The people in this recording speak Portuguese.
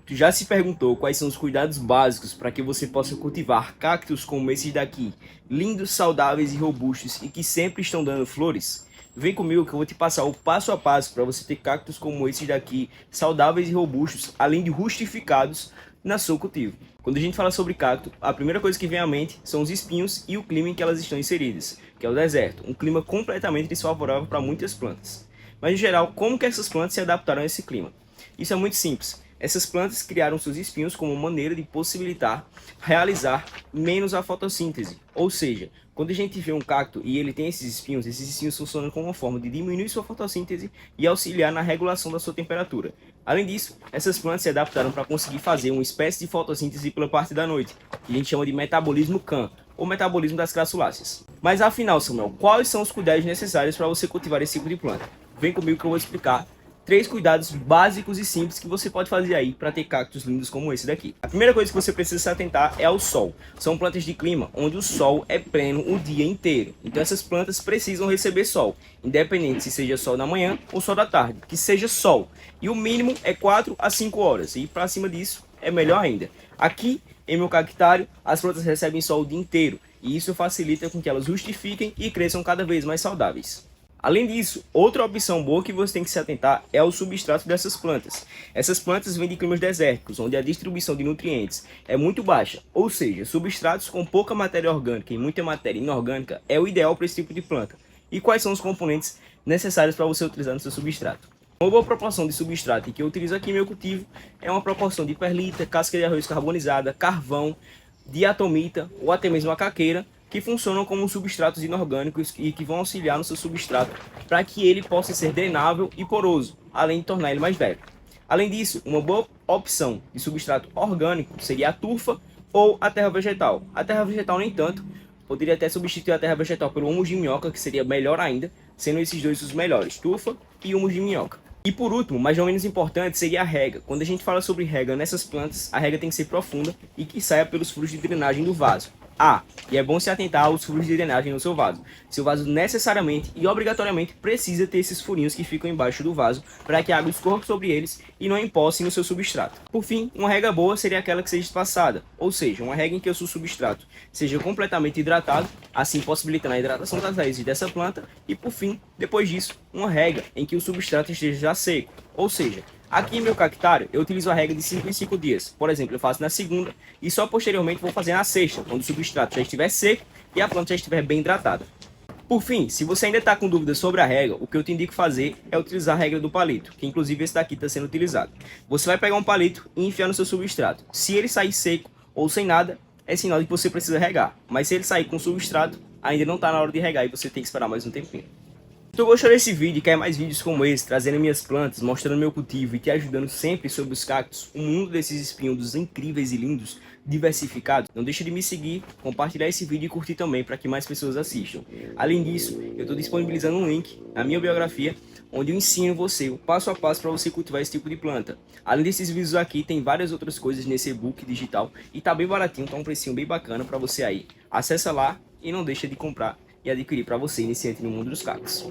Tu já se perguntou quais são os cuidados básicos para que você possa cultivar cactos como esses daqui, lindos, saudáveis e robustos e que sempre estão dando flores? Vem comigo que eu vou te passar o passo a passo para você ter cactos como esses daqui, saudáveis e robustos, além de rustificados na seu cultivo. Quando a gente fala sobre cacto, a primeira coisa que vem à mente são os espinhos e o clima em que elas estão inseridas, que é o deserto, um clima completamente desfavorável para muitas plantas. Mas em geral, como que essas plantas se adaptaram a esse clima? Isso é muito simples. Essas plantas criaram seus espinhos como maneira de possibilitar realizar menos a fotossíntese. Ou seja, quando a gente vê um cacto e ele tem esses espinhos funcionam como uma forma de diminuir sua fotossíntese e auxiliar na regulação da sua temperatura. Além disso, essas plantas se adaptaram para conseguir fazer uma espécie de fotossíntese pela parte da noite, que a gente chama de metabolismo CAM, ou metabolismo das crassuláceas. Mas afinal, Samuel, quais são os cuidados necessários para você cultivar esse tipo de planta? Vem comigo que eu vou explicar 3 cuidados básicos e simples que você pode fazer aí para ter cactos lindos como esse daqui. A primeira coisa que você precisa se atentar é ao sol. São plantas de clima onde o sol é pleno o dia inteiro. Então essas plantas precisam receber sol, independente se seja sol da manhã ou sol da tarde, que seja sol. E o mínimo é 4 a 5 horas, e para cima disso é melhor ainda. Aqui em meu cactário, as plantas recebem sol o dia inteiro, e isso facilita com que elas justifiquem e cresçam cada vez mais saudáveis. Além disso, outra opção boa que você tem que se atentar é o substrato dessas plantas. Essas plantas vêm de climas desérticos, onde a distribuição de nutrientes é muito baixa, ou seja, substratos com pouca matéria orgânica e muita matéria inorgânica é o ideal para esse tipo de planta. E quais são os componentes necessários para você utilizar no seu substrato? Uma boa proporção de substrato que eu utilizo aqui em meu cultivo é uma proporção de perlita, casca de arroz carbonizada, carvão, diatomita ou até mesmo a caqueira, que funcionam como substratos inorgânicos e que vão auxiliar no seu substrato para que ele possa ser drenável e poroso, além de tornar ele mais velho. Além disso, uma boa opção de substrato orgânico seria a turfa ou a terra vegetal. A terra vegetal, nem tanto, poderia até substituir a terra vegetal pelo humus de minhoca, que seria melhor ainda, sendo esses dois os melhores, turfa e humus de minhoca. E por último, mas não menos importante, seria a rega. Quando a gente fala sobre rega nessas plantas, a rega tem que ser profunda e que saia pelos furos de drenagem do vaso. E é bom se atentar aos furos de drenagem no seu vaso. Seu vaso necessariamente e obrigatoriamente precisa ter esses furinhos que ficam embaixo do vaso para que a água escorra sobre eles e não emposse no seu substrato. Por fim, uma rega boa seria aquela que seja espaçada, ou seja, uma rega em que o seu substrato seja completamente hidratado, assim possibilitando a hidratação das raízes dessa planta, e por fim, depois disso, uma rega em que o substrato esteja já seco, ou seja, aqui em meu cactário, eu utilizo a regra de 5 em 5 dias. Por exemplo, eu faço na segunda e só posteriormente vou fazer na sexta, quando o substrato já estiver seco e a planta já estiver bem hidratada. Por fim, se você ainda está com dúvidas sobre a regra, o que eu te indico fazer é utilizar a regra do palito, que inclusive esse daqui está sendo utilizado. Você vai pegar um palito e enfiar no seu substrato. Se ele sair seco ou sem nada, é sinal de que você precisa regar. Mas se ele sair com substrato, ainda não está na hora de regar e você tem que esperar mais um tempinho. Se tu gostou desse vídeo e quer mais vídeos como esse, trazendo minhas plantas, mostrando meu cultivo e te ajudando sempre sobre os cactos, o mundo desses espinhudos incríveis e lindos, diversificados, não deixa de me seguir, compartilhar esse vídeo e curtir também para que mais pessoas assistam. Além disso, eu estou disponibilizando um link na minha biografia, onde eu ensino você o passo a passo para você cultivar esse tipo de planta. Além desses vídeos aqui, tem várias outras coisas nesse e-book digital e tá bem baratinho, tá um precinho bem bacana para você aí. Acessa lá e não deixa de comprar e adquirir para você iniciante no mundo dos cactos.